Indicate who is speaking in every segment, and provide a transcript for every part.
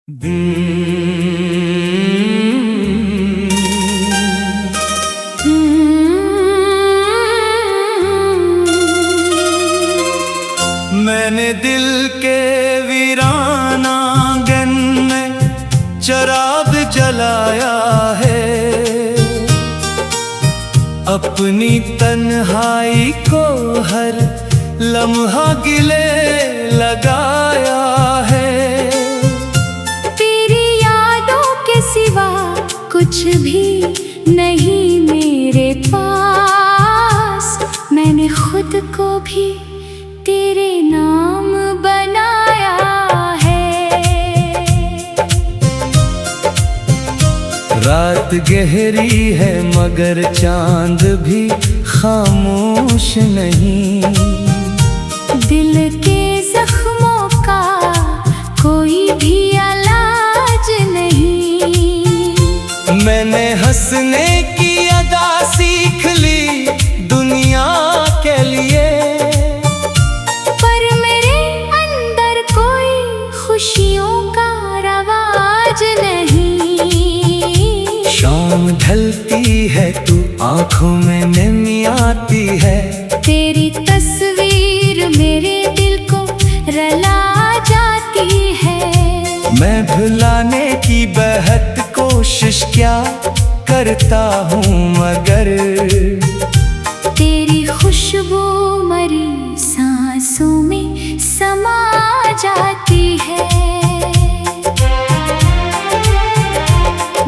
Speaker 1: मैंने दिल के वीरान आंगन में चिराग जलाया है, अपनी तन्हाई को हर लम्हा गिले लगाया है।
Speaker 2: तेरी यादों के सिवा कुछ भी नहीं मेरे पास, मैंने खुद को भी तेरे नाम बनाया है।
Speaker 1: रात गहरी है मगर चांद भी खामोश नहीं,
Speaker 2: दिल के जख्मों का कोई भी इलाज नहीं।
Speaker 1: मैंने हंसने की अदा सीख ली दुनिया के लिए,
Speaker 2: पर मेरे अंदर कोई खुशियों का रवाज नहीं।
Speaker 1: शाम ढलती है तू आंखों में नमी आती है,
Speaker 2: तेरी तस्वीर मेरे दिल को रुला जाती है।
Speaker 1: मैं भुलाने की बेहद कोशिश क्या करता हूँ मगर
Speaker 2: तेरी खुशबू मरी सांसों में समा जाती है।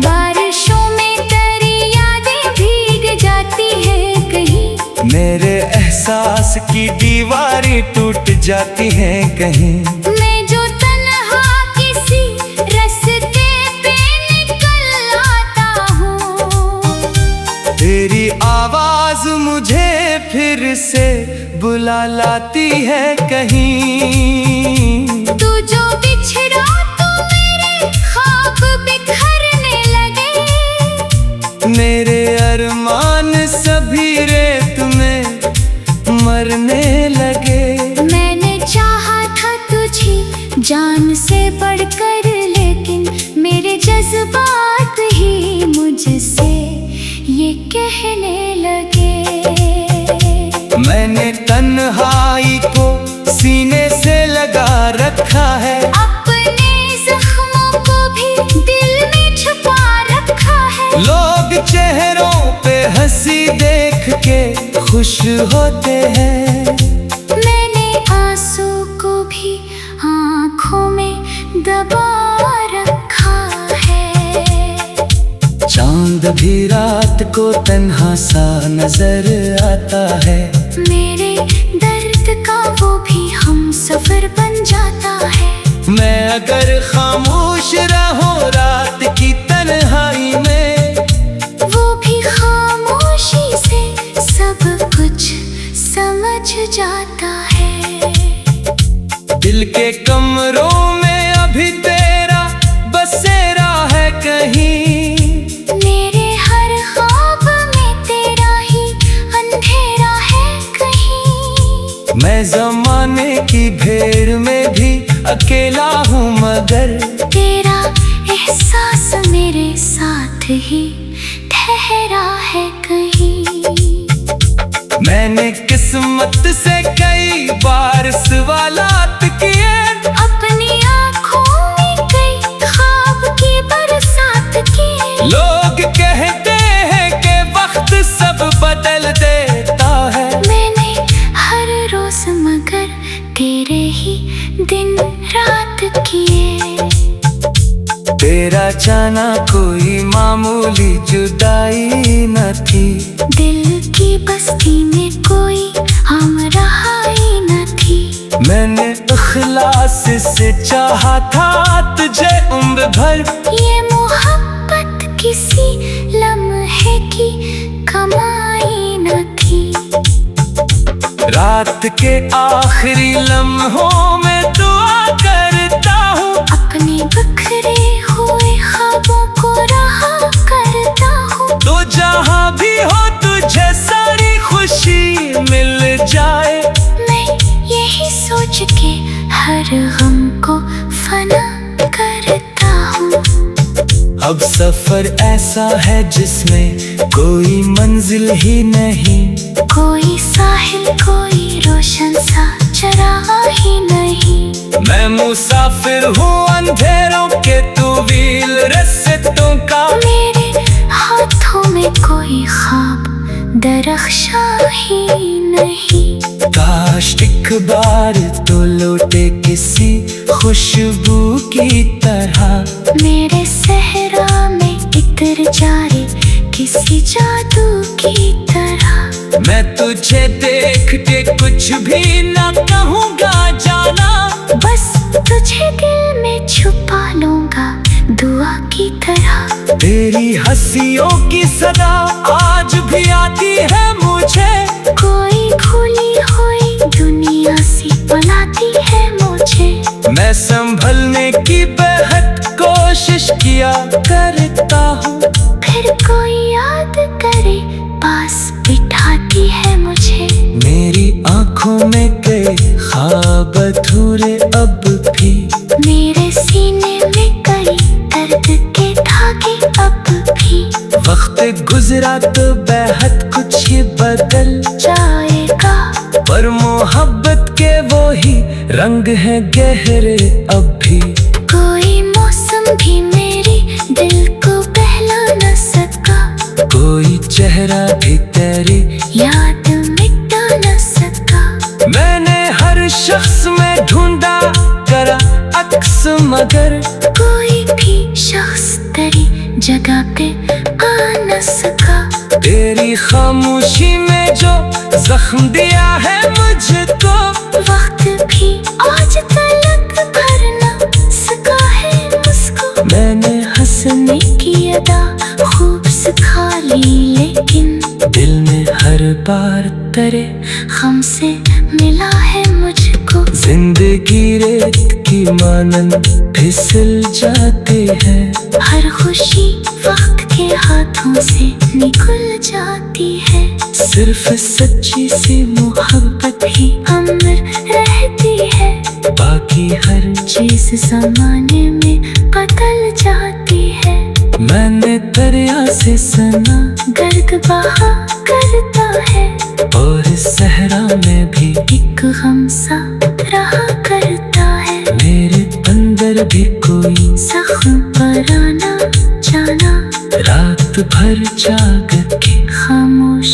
Speaker 2: बारिशों में तेरी यादें भीग जाती है कहीं,
Speaker 1: मेरे एहसास की दीवारें टूट जाती हैं कहीं।
Speaker 2: मैं जो तन्हा किसी रास्ते पे निकल आता हूँ,
Speaker 1: तेरी आवाज मुझे फिर से बुला लाती है कहीं।
Speaker 2: तू जो बिछड़ा तो मेरे ख्वाब बिखरने लगे,
Speaker 1: मेरे अरमान सभी रेत में मरने लगे।
Speaker 2: मैंने चाहा था तुझे जान से बढ़कर, लेकिन मेरे जज्बात ही मुझसे ये कहने लगे।
Speaker 1: मैंने तन्हाई को सीने से लगा रखा है,
Speaker 2: अपने जख्मों को भी दिल में छुपा रखा है।
Speaker 1: लोग चेहरों पे हंसी देख के खुश होते हैं,
Speaker 2: मैंने आंसू को भी आँखों में दबा रखा है।
Speaker 1: चांद भी रात को तन्हा सा नजर आता है,
Speaker 2: मेरे दर्द का वो भी हम सफर बन जाता है।
Speaker 1: मैं अगर खामोश रहूं रात की तन्हाई में,
Speaker 2: वो भी खामोशी से सब कुछ समझ जाता है।
Speaker 1: दिल के कमरों में अभी तेरा बसेरा है कहीं,
Speaker 2: मेरे हर ख्वाब में तेरा ही अंधेरा है कहीं।
Speaker 1: मैं जमाने की भीड़ में भी अकेला हूँ मगर
Speaker 2: तेरा एहसास मेरे साथ ही ठहरा है कहीं।
Speaker 1: मैंने किस्मत से कई बार सवालात किए,
Speaker 2: अपनी आँखों में कई ख्वाब की बरसात की।
Speaker 1: लोग कहते हैं कि वक्त सब बदल देता है,
Speaker 2: मैंने हर रोज मगर तेरे ही दिन रात किए।
Speaker 1: तेरा जाना कोई मामूली जुदाई न थी,
Speaker 2: दिल की बस्ती में कोई हमराही न थी।
Speaker 1: मैंने इखलास से चाहा था तुझे उम्र भर,
Speaker 2: ये मोहब्बत किसी लम्हे की कमाई न थी।
Speaker 1: रात के आखिरी लम्हों में दुआ करता हूँ,
Speaker 2: अपने बिखरे हुए ख्वाबों को रहा करता हूँ।
Speaker 1: तो जहाँ भी हो तुझे सारी खुशी मिल जाए।
Speaker 2: मैं यही सोच के हर गम को फना करता
Speaker 1: अब सफर ऐसा है जिसमें कोई मंजिल ही नहीं,
Speaker 2: कोई साहिल कोई रोशन सा चरागा ही नहीं।
Speaker 1: मैं मुसाफिर हूँ अंधेरों के, तू व्हील रस्तों का।
Speaker 2: मेरे हाथों में कोई ख्वाब दरख्शा ही नहीं।
Speaker 1: काश एक बार तो लौटे किसी खुशबू की तरह,
Speaker 2: मेरे सहरा में इतर जारे किसी जादू की तरह।
Speaker 1: मैं तुझे देखते कुछ भी ना कहूँगा जाना,
Speaker 2: बस तुझे दिल में छुपा लूंगा दुआ की तरह।
Speaker 1: तेरी हंसियों की सदा आज भी आती है मुझे,
Speaker 2: कोई खुली हुई दुनिया सी बुलाती है मुझे।
Speaker 1: मैं संभलने की बेहद कोशिश किया करता हूँ,
Speaker 2: फिर कोई याद करे पास बिठाती है मुझे।
Speaker 1: मेरी आंखों में कई ख्वाब अधूरे अब भी,
Speaker 2: मेरे सीने में कई दर्द के धागे अब भी।
Speaker 1: वक्त गुजरा तो बेहद कुछ ही बदल
Speaker 2: जाएगा,
Speaker 1: पर मोहब्बत के वो ही रंग हैं गहरे अब भी।
Speaker 2: कोई मौसम भी मेरी दिल को बहला न सका,
Speaker 1: कोई चेहरा भी तेरी
Speaker 2: याद मिटा न सका।
Speaker 1: मैंने हर शख्स में ढूंढा करा अक्स, मगर
Speaker 2: कोई भी शख्स तेरी जगह पे आ न सका।
Speaker 1: तेरी खामोशी में जो जख्म दिया है मुझको,
Speaker 2: वक्त भी आज तलक भर न सका है मुझको।
Speaker 1: मैंने
Speaker 2: हंसने की अदा खूब सिखा ली, लेकिन
Speaker 1: दिल में हर बार तेरे
Speaker 2: हमसे मिला है मुझको।
Speaker 1: जिंदगी रेत की मानन फिसल जाती है,
Speaker 2: हर खुशी वक्त के हाथों से निकल जाती है।
Speaker 1: सिर्फ सच्ची सी मोहब्बत ही
Speaker 2: अमर रहती है,
Speaker 1: बाकी हर
Speaker 2: चीज जमाने में बदल जाती है।
Speaker 1: मैंने दरिया से सुना
Speaker 2: गर्द बहा करता है,
Speaker 1: और इस सहरा में भी
Speaker 2: एक गम सा रहा करता है।
Speaker 1: मेरे अंदर भी कोई
Speaker 2: जख्म पर आना जाना,
Speaker 1: रात भर जाग के
Speaker 2: खामोश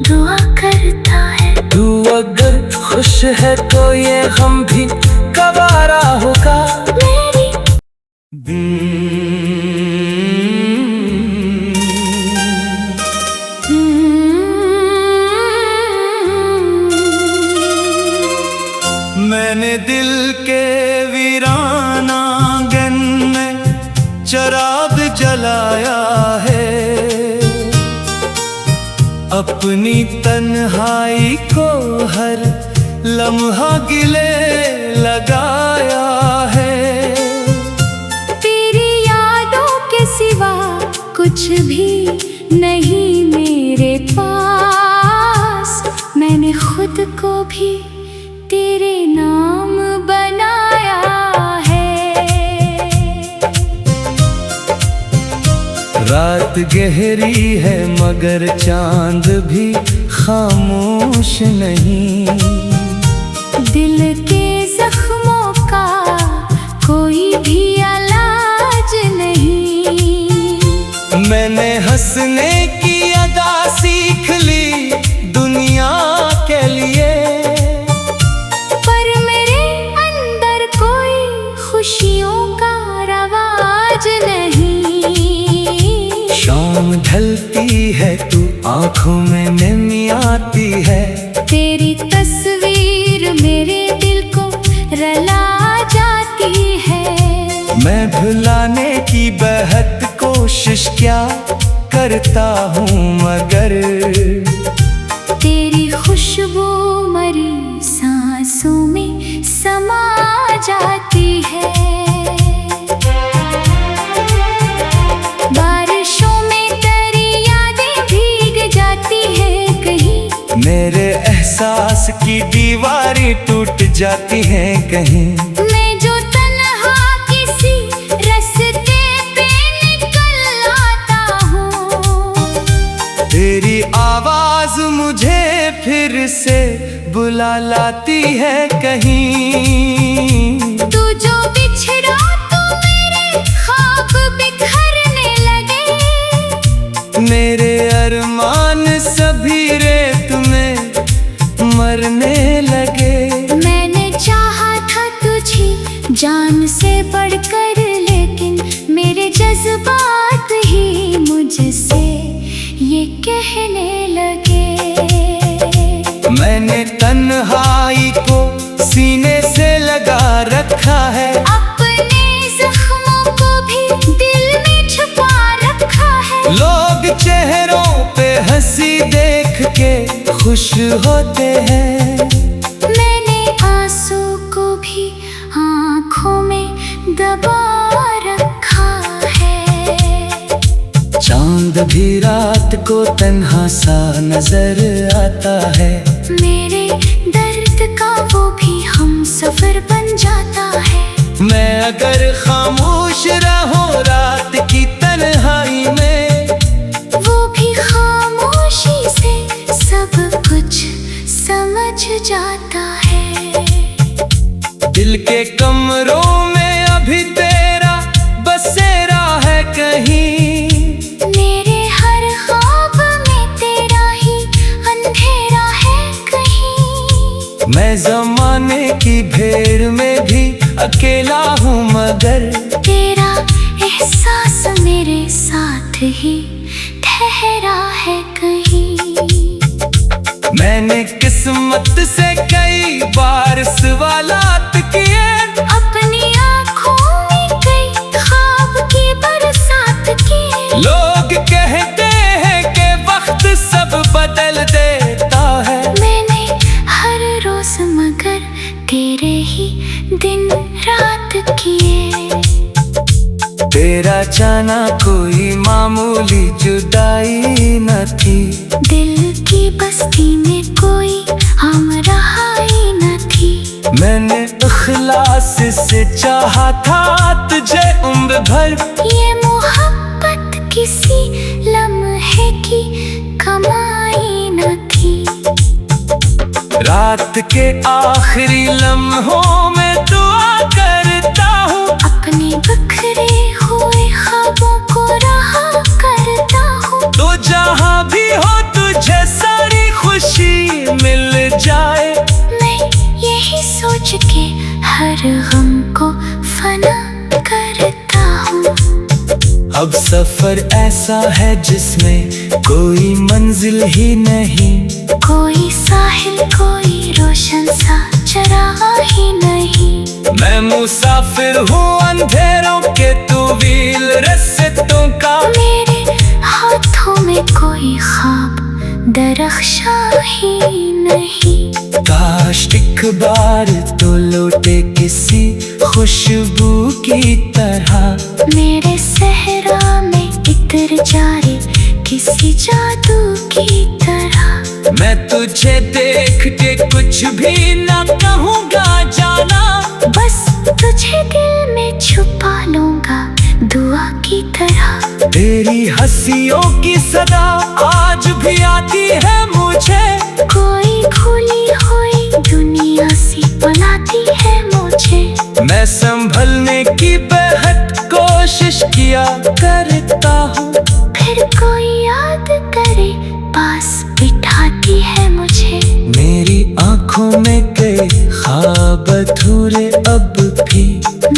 Speaker 2: दुआ करता है।
Speaker 1: तू अगर खुश है तो ये गम भी गवारा होगा।
Speaker 2: मेरी
Speaker 1: मैंने दिल के वीरान आंगन में चराग जलाया है, अपनी तन्हाई को हर लम्हा गिले लगाया है।
Speaker 2: तेरी यादों के सिवा कुछ भी नहीं मेरे पास, मैंने खुद को भी तेरे नाम बनाया है।
Speaker 1: रात गहरी है मगर चांद भी खामोश नहीं,
Speaker 2: दिल के जख्मों का कोई भी इलाज नहीं।
Speaker 1: मैंने हंसने की अदा सीख ली दुनिया के लिए,
Speaker 2: पर मेरे अंदर कोई खुशियों का रवाज नहीं।
Speaker 1: शाम ढलती है तू आंखों में नमी आती है,
Speaker 2: तेरी तस्वीर मेरे दिल को रला जाती है।
Speaker 1: मैं भुलाने की बेहद कोशिश क्या करता हूँ, मगर
Speaker 2: तेरी खुशबू मरी सांसों में समा जाती है। बारिशों में तेरी यादें भीग जाती है कहीं,
Speaker 1: मेरे एहसास की दीवारें टूट जाती हैं कहीं।
Speaker 2: मैं जो तन्हा किसी रास्ते पे निकल
Speaker 1: बुला लाती है कहीं।
Speaker 2: तू जो बिछड़ा तो मेरे ख्वाब बिखरने लगे।
Speaker 1: मेरे अरमान सभी रेत में मरने लगे।
Speaker 2: मैंने चाहा था तुझे जान से बढ़कर, लेकिन मेरे जज्बात ही मुझसे ये कहने लगे।
Speaker 1: मैंने तन्हाई को सीने से लगा रखा है।
Speaker 2: अपने जख्मों को भी दिल में छुपा रखा है।
Speaker 1: लोग चेहरों पे हंसी देख के खुश होते हैं।
Speaker 2: मैंने आंसू को भी आँखों में दबा रखा है।
Speaker 1: चांद भी रात को तन्हा सा नजर आता है।
Speaker 2: मेरे दर्द का वो भी हम सफर बन जाता है।
Speaker 1: मैं अगर खामोश रहूं रात की तन्हाई में,
Speaker 2: वो भी खामोशी से सब कुछ समझ जाता है।
Speaker 1: दिल के कमरों में अभी तेरा बसेरा है कहीं।
Speaker 2: मेरे हर ख्वाब में तेरा ही अंधेरा है कहीं।
Speaker 1: मैं ज़माने की भीड़ में भी अकेला हूँ, मगर
Speaker 2: तेरा एहसास मेरे साथ ही ठहरा है कहीं।
Speaker 1: मैंने किस्मत से कई बार सवालात किए।
Speaker 2: अपनी आँखों में कई ख्वाब की बरसात की।
Speaker 1: लोग कहते हैं कि वक्त सब बदल देता है।
Speaker 2: मैंने हर रोज मगर तेरे ही दिन रात किए।
Speaker 1: तेरा जाना कोई मामूली जुदाई न थी।
Speaker 2: दिल की बस्ती में कोई हमराही न थी।
Speaker 1: मैंने इखलास से चाहा था तुझे उम्र भर।
Speaker 2: ये मोहब्बत किसी लम्हे की कमाई न थी।
Speaker 1: रात के आखिरी लम्हों में दुआ करता हूँ।
Speaker 2: अपने बिखरे हुए ख्वाबों को रहा करता हूँ।
Speaker 1: तो जहाँ भी हो तुझे सारी खुशी मिल जाए।
Speaker 2: मैं यही सोच के हर गम को फना करता हूँ।
Speaker 1: अब सफर ऐसा है जिसमें कोई मंजिल ही नहीं।
Speaker 2: कोई साहिल कोई रोशन सा चरागा ही नहीं।
Speaker 1: मैं मुसाफिर हूँ अंधेरों के तवील रास्तों का।
Speaker 2: मेरे हाथों में कोई ख्वाब दरख्शा ही नहीं।
Speaker 1: काश एक बार तो लौटे किसी खुशबू की तरह।
Speaker 2: मेरे सहरा में इतर जारे किसी जादू की तरह।
Speaker 1: मैं तुझे देख के कुछ भी ना कहूँगा जाना।
Speaker 2: बस तुझे दिल में छुपा लूंगा दुआ की तरह।
Speaker 1: तेरी हंसियों की सदा आज भी आती है मुझे।
Speaker 2: कोई खुली हुई दुनिया सी बुलाती है मुझे।
Speaker 1: मैं संभलने की बेहद कोशिश किया करता हूँ।
Speaker 2: फिर कोई याद करे पास बिठाती है मुझे।
Speaker 1: मेरी आँखों में कई ख्वाब अधूरे अब भी।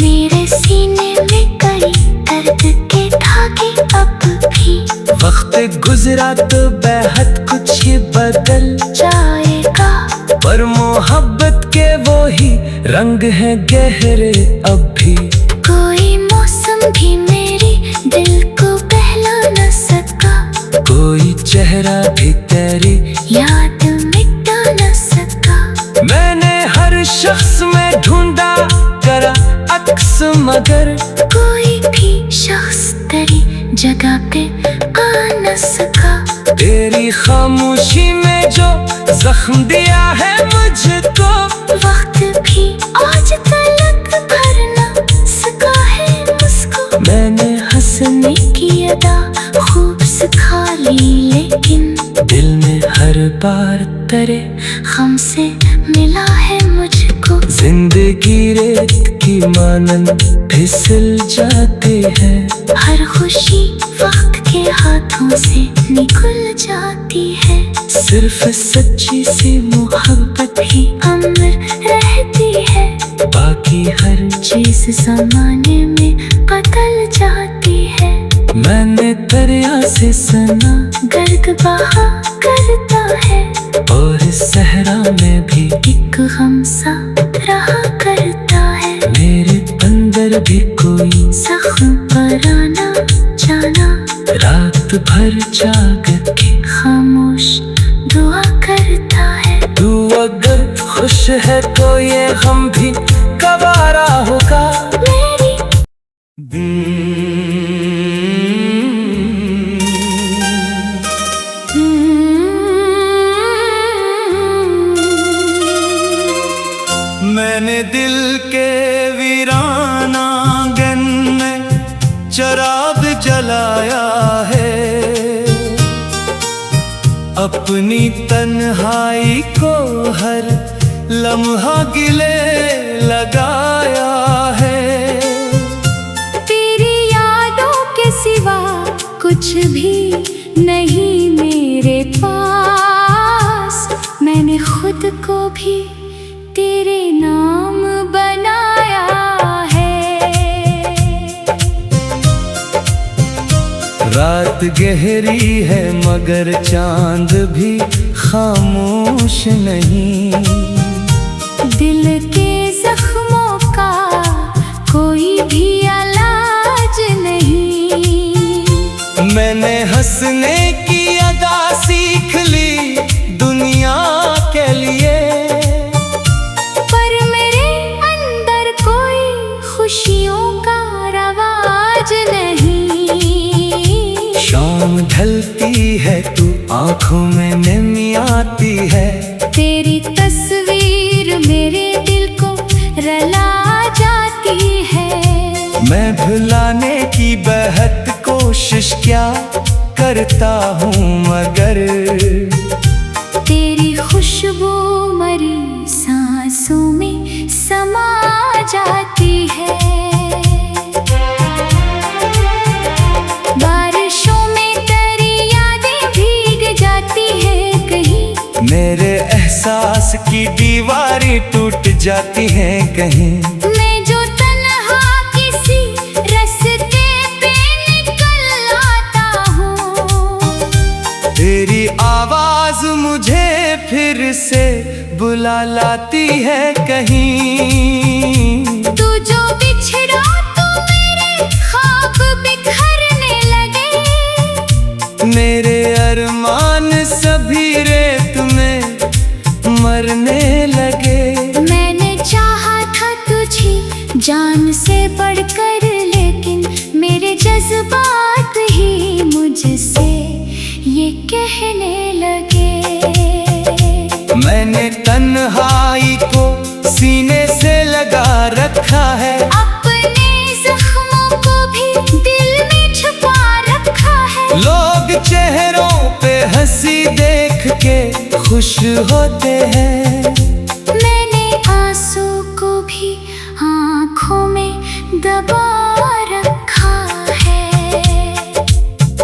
Speaker 2: मेरे सीने में कई दर्द के धागे अब भी।
Speaker 1: वक्त गुजरा तो बेहद कुछ ही बदल
Speaker 2: जाएगा,
Speaker 1: पर मोहब्बत के वो ही रंग हैं गहरे अब भी।
Speaker 2: कोई मौसम भी मेरी दिल को बहला न सका।
Speaker 1: कोई चेहरा भी तेरी
Speaker 2: याद मिटा न सका।
Speaker 1: मैंने हर शख्स में ढूंढा करा अक्स, मगर
Speaker 2: कोई भी शख्स तेरी जगह पे आ न सका।
Speaker 1: तेरी खामोशी में जो जख्म दिया है मुझको,
Speaker 2: वक्त भी आज तलक भर न सका है मुझको।
Speaker 1: मैंने
Speaker 2: हंसने की अदा खूब सिखा ली, लेकिन
Speaker 1: दिल में हर बार तेरे
Speaker 2: हमसे मिला है मुझको।
Speaker 1: जिंदगी रेत की मानन फिसल जाती है,
Speaker 2: हर खुशी वक्त के हाथों से निकल जाती है।
Speaker 1: सिर्फ सच्ची सी मोहब्बत
Speaker 2: ही अमर रहती है,
Speaker 1: बाकी हर
Speaker 2: चीज जमाने में बदल जाती है।
Speaker 1: मैंने दरिया से सुना
Speaker 2: गर्द बहा करता है,
Speaker 1: और इस सहरा में भी
Speaker 2: एक गम सा रहा करता है।
Speaker 1: मेरे अंदर भी कोई
Speaker 2: जख्म पर आना जाना,
Speaker 1: रात भर जाग के
Speaker 2: खामोश दुआ करता है।
Speaker 1: तू अगर खुश है तो ये हम भी गवारा होगा।
Speaker 2: मेरी
Speaker 1: मैंने दिल के वीरान आंगन में चराग जलाया है, अपनी तन्हाई को हर लम्हा गिले लगाया है।
Speaker 2: तेरी यादों के सिवा कुछ भी नहीं मेरे पास, मैंने खुद को भी तेरे नाम बनाया है।
Speaker 1: रात गहरी है मगर चांद भी खामोश नहीं,
Speaker 2: दिल के जख्मों का कोई भी इलाज नहीं।
Speaker 1: मैंने हंसने की अदा सीख ली दुनिया के लिए,
Speaker 2: पर मेरे अंदर कोई खुशियों का रवाज नहीं।
Speaker 1: शाम ढलती है तू आंखों में नमी आती है,
Speaker 2: तेरी तस्वीर मेरे दिल को रुला जाती है।
Speaker 1: मैं भुलाने की बेहद कोशिश क्या करता हूँ मगर
Speaker 2: तेरी खुशबू मरी सांसों में समा जाती है। बारिशों में तेरी यादें भीग जाती है कहीं,
Speaker 1: मेरे एहसास की दीवारें टूट जाती हैं कहीं।
Speaker 2: मैं जो तन्हा किसी रास्ते पे निकल आता हूँ,
Speaker 1: तेरी आवाज मुझे फिर से बुला लाती है कहीं।
Speaker 2: तू जो बिछड़ा तो मेरे ख्वाब बिखरने लगे,
Speaker 1: मेरे अरमान सभी रेत में मरने लगे।
Speaker 2: मैंने चाहा था तुझे जान से बढ़कर, लेकिन मेरे जज्बात ही मुझसे ये कहने लगे।
Speaker 1: मैंने तन्हाई को सीने से लगा रखा है,
Speaker 2: अपने जख्मों को भी दिल में छुपा रखा है।
Speaker 1: लोग चेहरों पे हंसी देख के खुश होते हैं,
Speaker 2: मैंने आंसू को भी आँखों में दबा रखा है।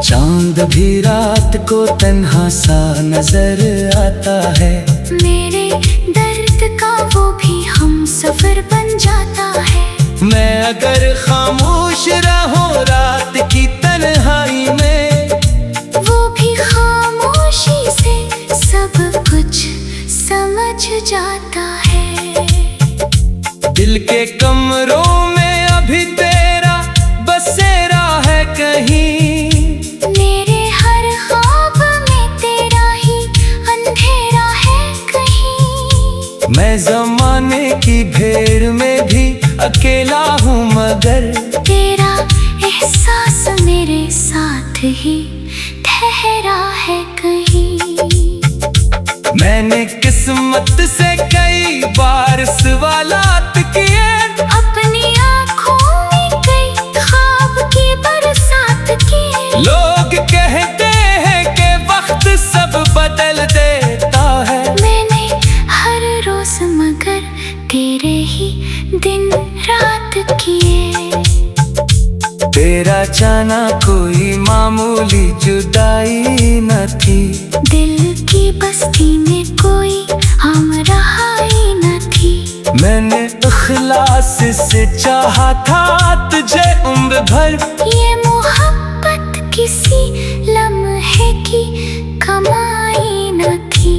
Speaker 1: चांद भी रात को तन्हा सा नजर आता है,
Speaker 2: मेरे दर्द का वो भी हम सफर बन जाता है।
Speaker 1: मैं अगर खामोश रहूं रात की तन्हाई में,
Speaker 2: वो भी खामोशी से सब कुछ समझ जाता है।
Speaker 1: दिल के कमरों में अभी तेरा बसेरा है कहीं,
Speaker 2: मेरे हर ख्वाब में तेरा ही अंधेरा है कहीं।
Speaker 1: मैं जमाने की भीड़ में भी अकेला हूँ मगर
Speaker 2: तेरा एहसास मेरे साथ ही ठहरा है कहीं।
Speaker 1: मैंने किस्मत से कई बार सवालात किए,
Speaker 2: अपनी आँखों में कई ख्वाब की बरसात की।
Speaker 1: लोग कहते हैं कि वक्त सब बदल देता है,
Speaker 2: मैंने
Speaker 1: तेरा जाना कोई मामूली जुदाई न थी।
Speaker 2: दिल की बस्ती में कोई हम रहाई न थी।
Speaker 1: मैंने इखलास से चाहा था तुझे उम्र भर।
Speaker 2: ये मोहब्बत किसी लम्हे की कमाई न थी।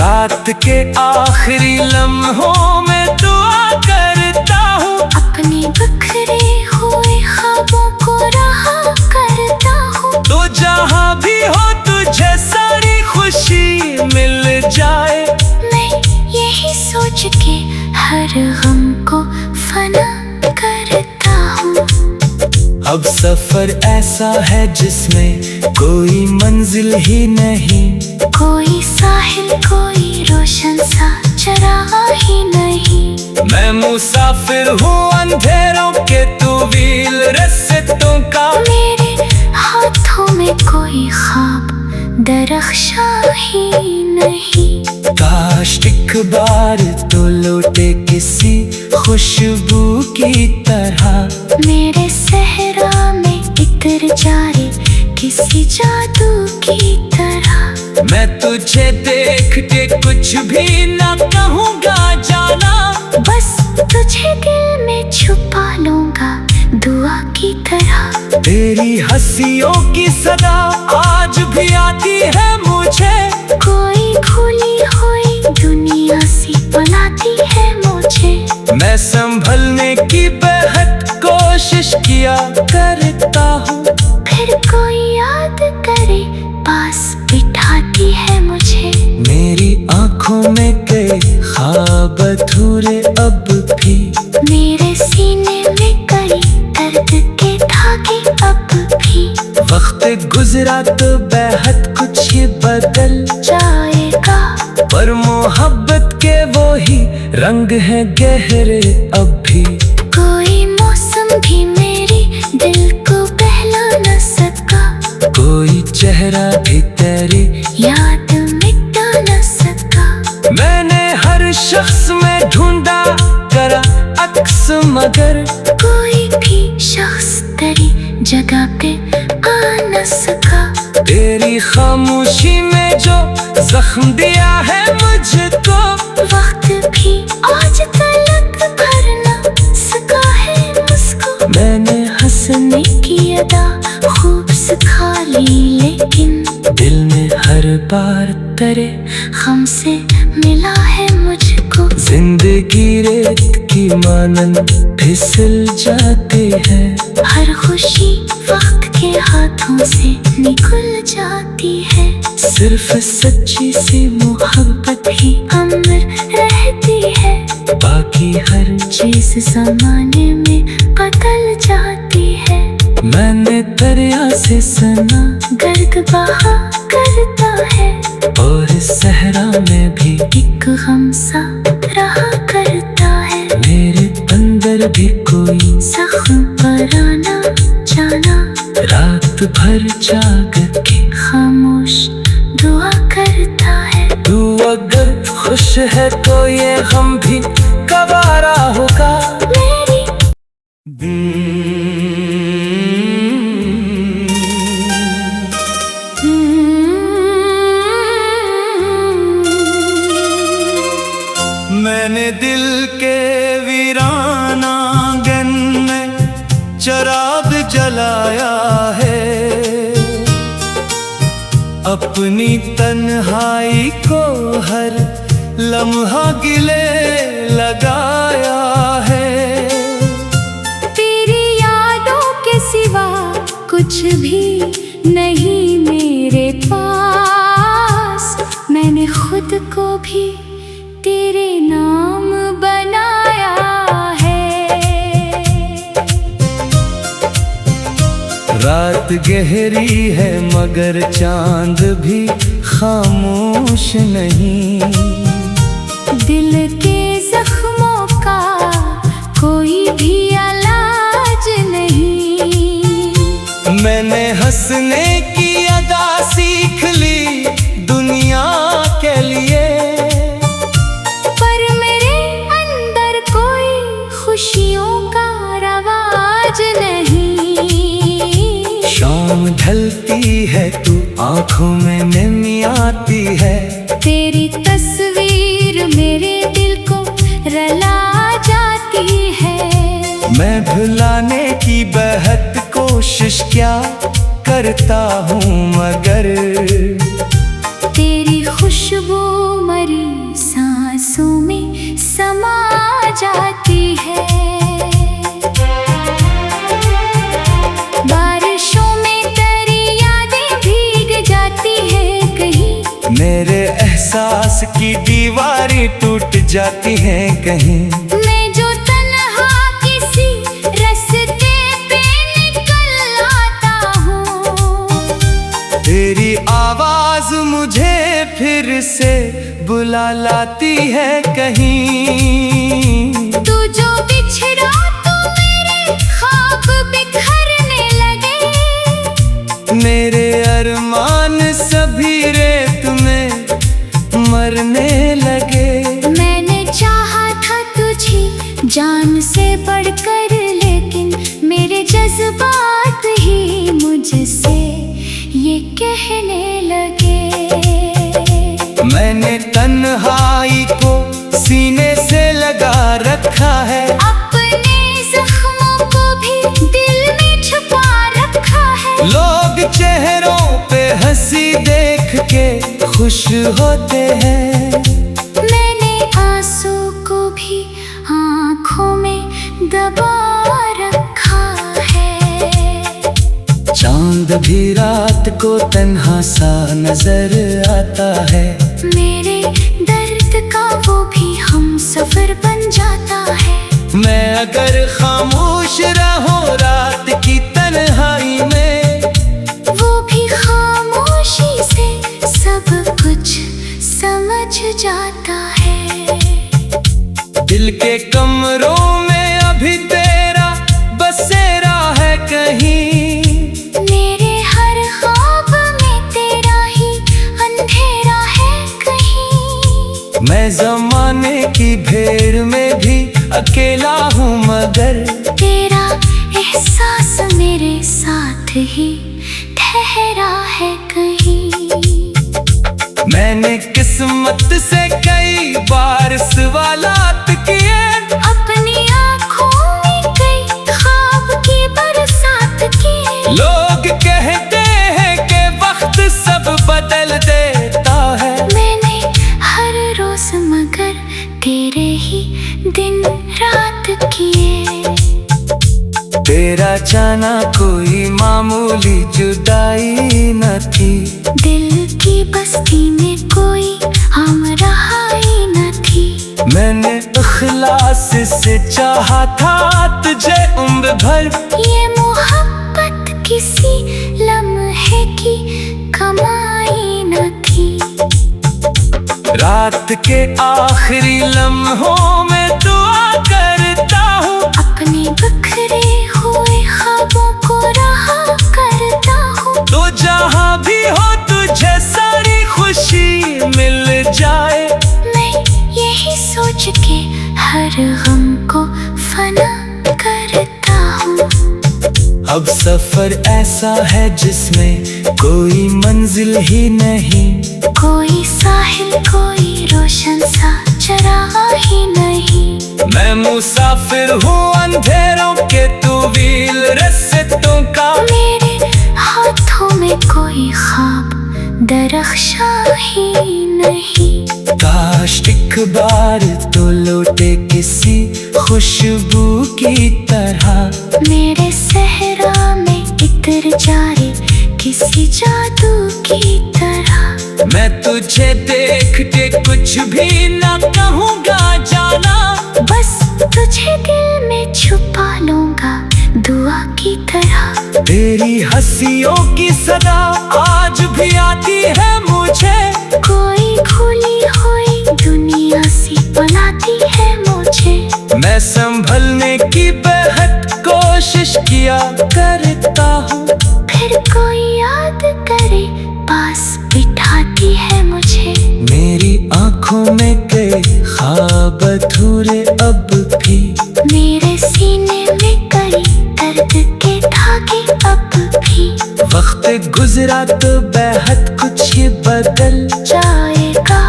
Speaker 1: रात के आखिरी लम्हों में दुआ करता हूँ,
Speaker 2: अपने बिखरे हुए ख्वाबों को रहा करता हूँ।
Speaker 1: तो जहाँ भी हो तुझे सारी खुशी मिल जाए।
Speaker 2: मैं यही सोच के हर गम को फना करता हूँ।
Speaker 1: अब सफर ऐसा है जिसमें कोई मंजिल ही नहीं।
Speaker 2: कोई साहिल कोई रोशन सा चरागा ही नहीं।
Speaker 1: मैं मुसाफिर हूँ अंधेरों के तवील रास्तों का।
Speaker 2: मेरे हाथों में कोई ख्वाब दरख्शा ही नहीं।
Speaker 1: काश एक बार तो लौटे किसी खुशबू की तरह।
Speaker 2: मेरे सहरा में इतर जाए किसी जादू की तरह।
Speaker 1: मैं तुझे देख के कुछ भी ना कहूँगा जाना।
Speaker 2: बस तुझे दिल में छुपा लूंगा दुआ की तरह।
Speaker 1: तेरी हंसियों की सदा आज भी आती है मुझे।
Speaker 2: कोई खुली हुई दुनिया सी बुलाती है मुझे।
Speaker 1: मैं संभलने की बेहद कोशिश किया करता हूँ।
Speaker 2: फिर कोई याद करे पास बिठाती है मुझे।
Speaker 1: मेरी आंखों में कई ख्वाब अधूरे अब भी।
Speaker 2: मेरे सीने में कई दर्द के धागे अब भी।
Speaker 1: वक्त गुजरा तो बेहद कुछ ही बदल
Speaker 2: जाएगा,
Speaker 1: पर मोहब्बत के वो ही रंग हैं गहरे अब भी।
Speaker 2: कोई मौसम भी मेरी दिल को बहला न सका।
Speaker 1: कोई चेहरा भी तेरी
Speaker 2: याद मिटा न सका।
Speaker 1: मैंने हर शख्स में ढूंढा करा अक्स, मगर
Speaker 2: कोई भी शख्स तेरी जगह पे आ न सका।
Speaker 1: तेरी खामोशी में जो जख्म दिया है मुझको,
Speaker 2: वक्त भी आज तलक भर न सका है मुझको।
Speaker 1: मैंने
Speaker 2: हंसने की अदा खूब सिखा ली, लेकिन
Speaker 1: दिल में हर बार तेरे
Speaker 2: गम से मिला है मुझको।
Speaker 1: जिंदगी रेत की मानन फिसल जाती है।
Speaker 2: हर खुशी वक्त के हाथों से निकल जाती है।
Speaker 1: सिर्फ सच्ची सी मोहब्बत
Speaker 2: ही अमर रहती है।
Speaker 1: बाकी हर
Speaker 2: चीज जमाने में बदल जाती है।
Speaker 1: मैंने दरिया से सुना
Speaker 2: गर्ग बहा करता है,
Speaker 1: और सहरा में भी
Speaker 2: एक गम सा रहा करता है।
Speaker 1: मेरे अंदर भी कोई
Speaker 2: जख्म पर आना जाना,
Speaker 1: रात भर जाग के
Speaker 2: खामोश दुआ करता है।
Speaker 1: तू अगर खुश है तो ये गम भी गवारा होगा।
Speaker 2: मेरी
Speaker 1: मैंने दिल के वीरान आंगन में चराग जलाया है। अपनी तन्हाई को हर लम्हा गिले लगाया है।
Speaker 2: तेरी यादों के सिवा कुछ भी नहीं मेरे पास। मैंने खुद को भी तेरे नाम बनाया है।
Speaker 1: रात गहरी है मगर चांद भी खामोश नहीं।
Speaker 2: दिल के जख्मों का कोई भी इलाज नहीं।
Speaker 1: मैंने हंसने की अदा सीख ली दुनिया के लिए,
Speaker 2: पर मेरे अंदर कोई खुशियों का रवाज नहीं।
Speaker 1: ढलती है तू, आंखों में नमी आती है।
Speaker 2: तेरी तस्वीर मेरे दिल को रुला जाती है।
Speaker 1: मैं भुलाने की बेहद कोशिश क्या करता हूँ, मगर
Speaker 2: तेरी खुशबू मरी सांसों में समा जाती है। बारिशों में तेरी यादें भीग जाती है कहीं।
Speaker 1: मेरे एहसास की दीवारें टूट जाती हैं कहीं।
Speaker 2: मैं जो तन्हा किसी रास्ते पे निकल आता हूँ,
Speaker 1: तेरी आवाज मुझे फिर से बुला लाती है कहीं।
Speaker 2: तू जो बिछड़ा तो मेरे ख्वाब बिखरने लगे।
Speaker 1: मेरे अरमान सभी रेत में मरने लगे।
Speaker 2: मैंने चाहा था तुझे जान से बढ़कर, लेकिन मेरे जज्बात ही मुझसे ये कहने लगे।
Speaker 1: मैंने तन्हाई को सीने से लगा रखा है।
Speaker 2: अपने जख्मों को भी दिल में छुपा रखा है।
Speaker 1: लोग चेहरों पे हंसी देख के खुश होते हैं।
Speaker 2: मैंने आंसू को भी आँखों में दबा रखा है।
Speaker 1: चांद भी रात को तन्हा सा नजर आता है।
Speaker 2: मेरे दर्द का वो भी हम सफर बन जाता है।
Speaker 1: मैं अगर खामोश रहूं रात की तन्हाई में,
Speaker 2: वो भी खामोशी से सब कुछ समझ जाता है।
Speaker 1: दिल के कमरों में अभी तेरा बसेरा है कहीं।
Speaker 2: मेरे हर ख्वाब में तेरा ही अंधेरा है कहीं।
Speaker 1: मैं जमाने की भीड़ में भी अकेला हूँ, मगर
Speaker 2: तेरा एहसास मेरे साथ ही ठहरा है कहीं।
Speaker 1: मैंने किस्मत से कई बार सवालात किए।
Speaker 2: अपनी आँखों में कई ख्वाब की बरसात की।
Speaker 1: लोग कहते हैं कि वक्त सब बदल देता है।
Speaker 2: मैंने हर रोज मगर तेरे ही दिन रात किए।
Speaker 1: तेरा जाना कोई मामूली जुदाई न थी।
Speaker 2: दिल की बस्ती में कोई हमराही न थी।
Speaker 1: मैंने इखलास से चाहा था तुझे उम्र भर।
Speaker 2: ये मोहब्बत किसी लम्हे की कमाई न थी।
Speaker 1: रात के आखिरी लम्हों में दुआ करता हूँ।
Speaker 2: अपने बिखरे हुए ख्वाबों को रहा करता हूँ।
Speaker 1: तो जहाँ भी हो तुझे सारी खुशी मिल जाए।
Speaker 2: मैं यही सोच के हर गम को फना करता हूँ।
Speaker 1: अब सफर ऐसा है जिसमें कोई मंजिल ही नहीं।
Speaker 2: कोई साहिल कोई रोशन सा चरागा ही नहीं।
Speaker 1: मैं मुसाफिर हूँ अंधेरों के तवील रास्तों का।
Speaker 2: मेरे हाथों में कोई ख्वाब दरख्शा ही नहीं।
Speaker 1: काश एक बार तो लौटे किसी खुशबू की तरह।
Speaker 2: मेरे सहरा में इतर जाए किसी जादू की तरह।
Speaker 1: मैं तुझे देख के कुछ भी ना कहूँगा जाना।
Speaker 2: बस तुझे दिल में छुपा लूंगा दुआ की तरह।
Speaker 1: तेरी हंसियों की सदा आज भी आती है मुझे।
Speaker 2: कोई खुली हुई दुनिया सी बुलाती है मुझे।
Speaker 1: मैं संभलने की बेहद कोशिश किया करता हूँ।
Speaker 2: फिर कोई याद करे पास बिठाती है मुझे।
Speaker 1: मेरी आंखों में कई ख्वाब अधूरे अब भी।
Speaker 2: मेरे सीने में कई दर्द के धागे अब भी।
Speaker 1: वक्त वक्त गुजरा तो बेहद कुछ ही बदल
Speaker 2: जाएगा,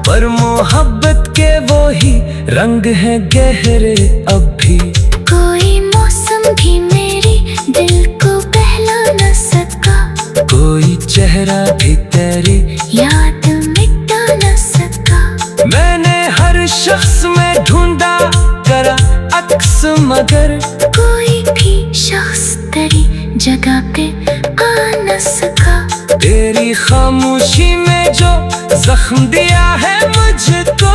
Speaker 1: पर मोहब्बत के वो ही रंग हैं गहरे अब भी।
Speaker 2: कोई मौसम भी मेरी दिल को बहला न सका,
Speaker 1: कोई चेहरा भी तेरी
Speaker 2: याद मिटा न सका।
Speaker 1: मैंने हर शख्स में ढूंढा करा अक्स, मगर
Speaker 2: कोई भी शख्स तेरी जगह पे आ न सका।
Speaker 1: तेरी खामोशी में जो जख्म दिया है मुझको,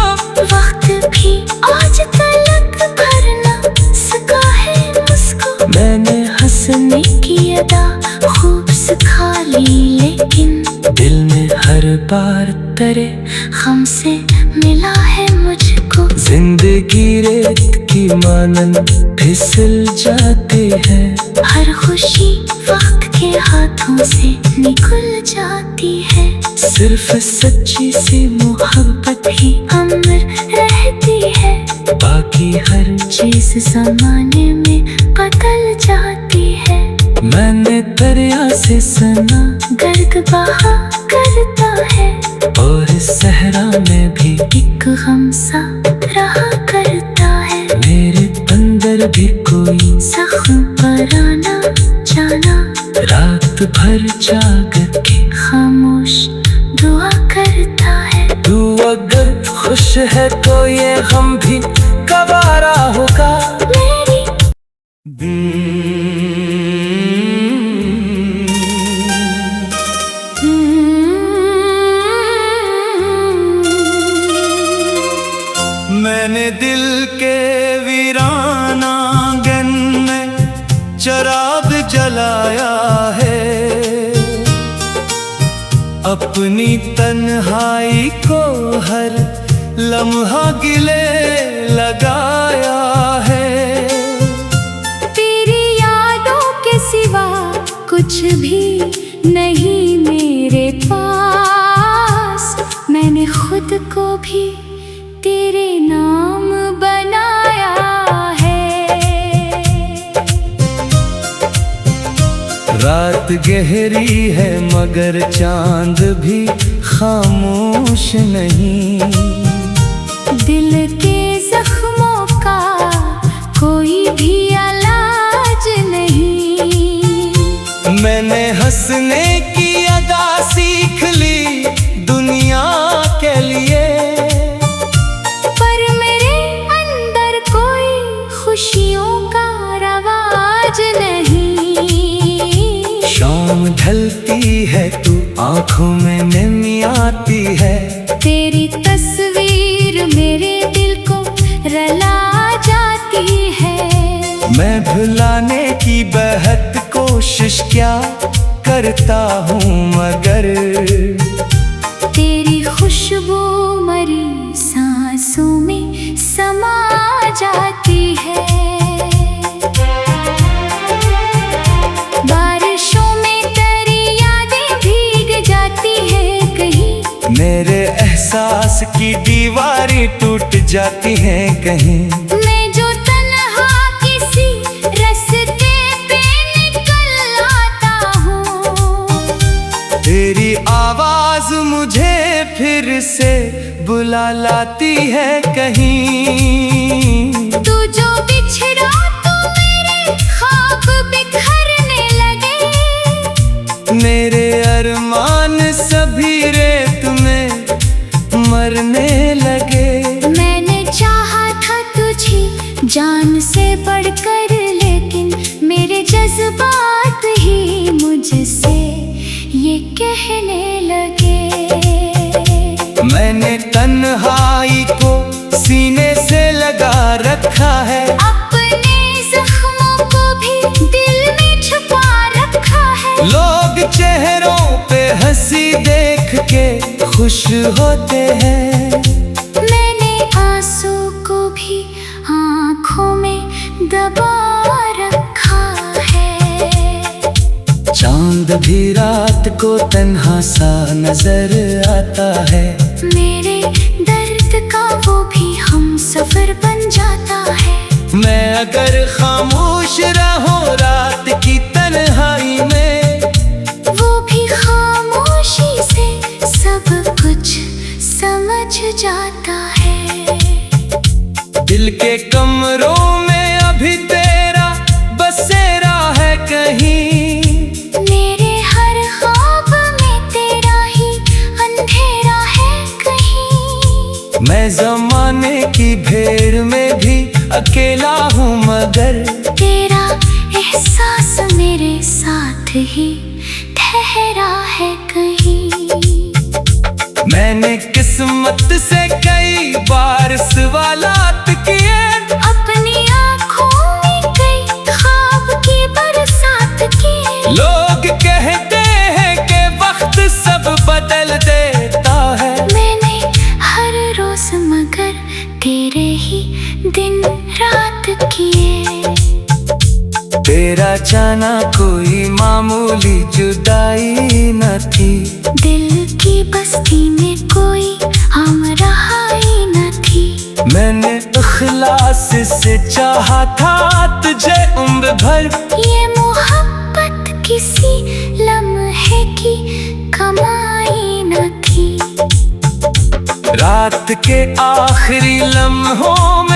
Speaker 2: वक्त भी आज तलक भर न सका है मुझको।
Speaker 1: मैंने
Speaker 2: हंसने की अदा खूब सिखा ली, लेकिन
Speaker 1: दिल में हर बार तेरे
Speaker 2: हमसे मिला है मुझको।
Speaker 1: जिंदगी रेत की मानन फिसल जाती है,
Speaker 2: हर खुशी वक्त के हाथों से निकल जाती है।
Speaker 1: सिर्फ सच्ची सी मोहब्बत ही
Speaker 2: अमर रहती है,
Speaker 1: बाकी हर
Speaker 2: चीज जमाने में बदल जाती है।
Speaker 1: मैंने दरिया से सुना
Speaker 2: गर्द बहा करता है,
Speaker 1: और इस सहरा में भी
Speaker 2: एक गम सा रहा करता है।
Speaker 1: मेरे अंदर भी कोई
Speaker 2: जख्म पर आना जाना,
Speaker 1: रात भर जाग के
Speaker 2: खामोश दुआ करता है।
Speaker 1: तू अगर खुश है तो ये गम भी गवारा होगा।
Speaker 2: मेरी
Speaker 1: मैंने दिल के वीरान आंगन में चराग जलाया है, अपनी तन्हाई को हर लम्हा गिले लगाया है।
Speaker 2: तेरी यादों के सिवा कुछ भी नहीं मेरे पास, मैंने खुद को भी तेरे नाम बनाया है।
Speaker 1: रात गहरी है मगर चांद भी खामोश नहीं,
Speaker 2: दिल के जख्मों का कोई भी इलाज नहीं।
Speaker 1: मैंने हंसने की अदा सीख ली दुनिया के लिए,
Speaker 2: पर मेरे अंदर कोई खुशियों का रवाज नहीं।
Speaker 1: शाम ढलती है तू आंखों में नमी आती है,
Speaker 2: तेरी तस्वीर मेरे दिल को रला जाती है।
Speaker 1: मैं भुलाने की बेहद कोशिश क्या करता हूँ, मगर
Speaker 2: तेरी खुशबू मरी सांसों में समा जाती है। बारिशों में तेरी यादें भीग जाती है कहीं,
Speaker 1: मेरे एहसास की दीवारें टूट जाती हैं कहीं।
Speaker 2: मैं जो तन्हा किसी रास्ते पे निकल आता हूँ,
Speaker 1: तेरी आवाज मुझे फिर से बुला लाती है कहीं।
Speaker 2: तू जो बिछड़ा तो मेरे ख्वाब बिखरने लगे,
Speaker 1: मेरे अरमान सभी रेत में मरने लगे।
Speaker 2: मैंने चाहा था तुझे जान से बढ़कर, लेकिन मेरे जज्बात ही मुझसे ये कहने लगे।
Speaker 1: मैंने तन्हाई को सीने से लगा रखा है,
Speaker 2: अपने जख्मों को भी दिल में छुपा रखा है।
Speaker 1: लोग चेहरों पे हंसी देख के खुश होते हैं,
Speaker 2: मैंने आंसू को भी आँखों में दबा रखा है।
Speaker 1: चांद भी रात को तन्हा सा नजर आता है,
Speaker 2: मेरे दर्द का वो भी हम सफर बन जाता है।
Speaker 1: मैं अगर खामोश रहूं रात की तन्हाई में,
Speaker 2: वो
Speaker 1: के कमरों में अभी तेरा बसेरा है कहीं।
Speaker 2: मेरे हर ख्वाब में तेरा ही अंधेरा है कहीं।
Speaker 1: मैं ज़माने की भीड़ में भी अकेला हूँ मगर
Speaker 2: तेरा एहसास मेरे साथ ही ठहरा है कहीं।
Speaker 1: मैंने किस्मत से कई बार सवालात किए,
Speaker 2: अपनी आँखों में कई ख्वाब की बरसात की।
Speaker 1: लोग कहते हैं कि वक्त सब बदल देता है।
Speaker 2: मैंने हर रोज मगर तेरे ही दिन रात किए।
Speaker 1: तेरा जाना कोई मामूली जुदाई न थी।
Speaker 2: दिल की बस्ती में कोई हम रहाई न थी।
Speaker 1: मैंने इखलास से चाहा था तुझे उम्र भर।
Speaker 2: ये मोहब्बत किसी लम्हे की कमाई न थी।
Speaker 1: रात के आखिरी लम्हों में